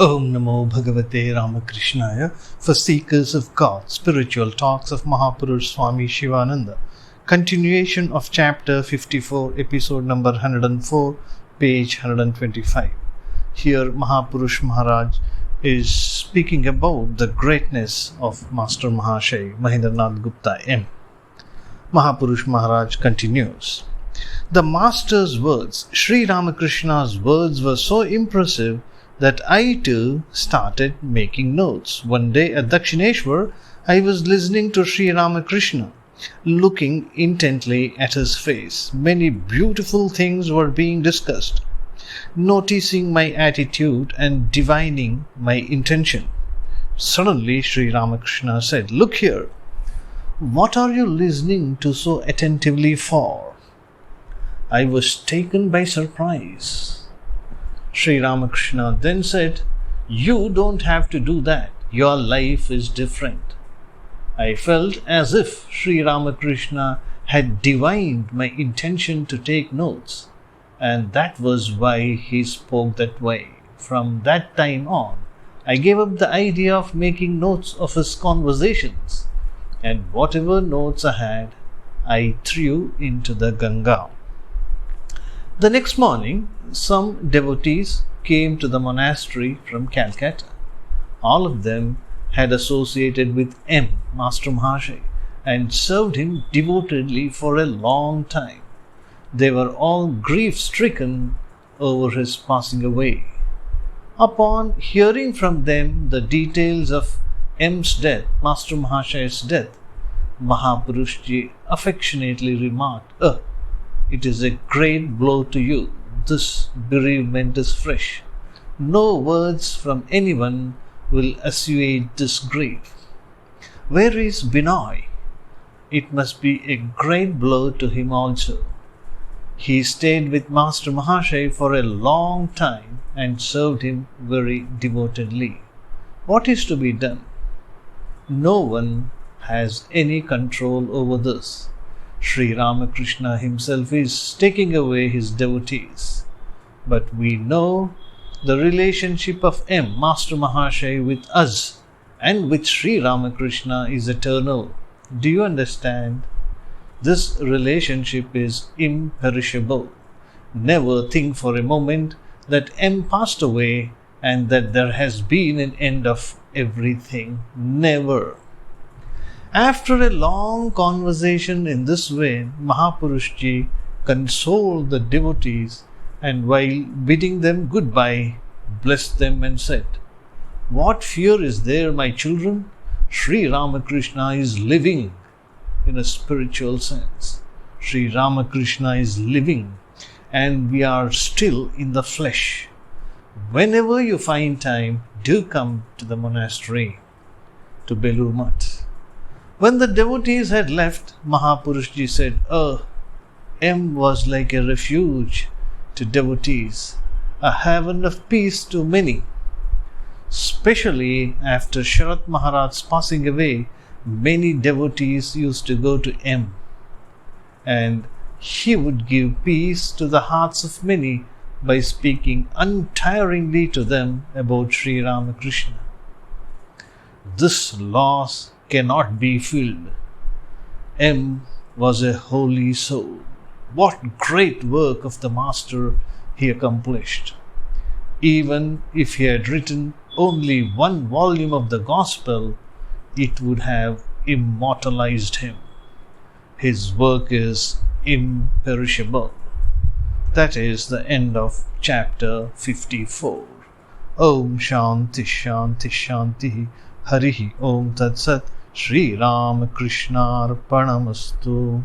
Om Namo Bhagavate Ramakrishnaya. For seekers of God, spiritual talks of Mahapurush Swami Shivananda. Continuation of chapter 54, episode number 104, page 125. Here Mahapurush Maharaj is speaking about the greatness of Master Mahashaya, Mahendranath Gupta M. Mahapurush Maharaj continues. The Master's words, Sri Ramakrishna's words were so impressive that I too started making notes. One day at Dakshineshwar, I was listening to Sri Ramakrishna, looking intently at his face. Many beautiful things were being discussed, noticing my attitude and divining my intention. Suddenly Sri Ramakrishna said, "Look here, what are you listening to so attentively for?" I was taken by surprise. Sri Ramakrishna then said, "You don't have to do that. Your life is different." I felt as if Sri Ramakrishna had divined my intention to take notes, and that was why he spoke that way. From that time on, I gave up the idea of making notes of his conversations, and whatever notes I had, I threw into the Ganga. The next morning, some devotees came to the monastery from Calcutta. All of them had associated with M, Master Mahashaya, and served him devotedly for a long time. They were all grief-stricken over his passing away. Upon hearing from them the details of M's death, Master Mahashaya's death, Mahapurush affectionately remarked, "It is a great blow to you. This bereavement is fresh. No words from anyone will assuage this grief. Where is Binoy? It must be a great blow to him also. He stayed with Master Mahashaya for a long time and served him very devotedly. What is to be done? No one has any control over this. Sri Ramakrishna himself is taking away his devotees. But we know the relationship of M, Master Mahashaya, with us and with Sri Ramakrishna is eternal. Do you understand? This relationship is imperishable. Never think for a moment that M passed away and that there has been an end of everything. Never. After a long conversation in this way, Mahapurush consoled the devotees and while bidding them goodbye, blessed them and said, "What fear is there, my children? Sri Ramakrishna is living in a spiritual sense. Sri Ramakrishna is living and we are still in the flesh. Whenever you find time, do come to the monastery, to Belur Mutt." When the devotees had left, Mahapurush said, M was like a refuge to devotees, a haven of peace to many. Especially after Sharat Maharaj's passing away, many devotees used to go to M, and he would give peace to the hearts of many by speaking untiringly to them about Sri Ramakrishna. This loss cannot be filled. M was a holy soul. What great work of the Master he accomplished. Even if he had written only one volume of the Gospel, it would have immortalized him. His work is imperishable. That is the end of chapter 54. Om Shanti Shanti Shanti Harihi Om Tat Sat Shri Ramakrishna Arpanamastu.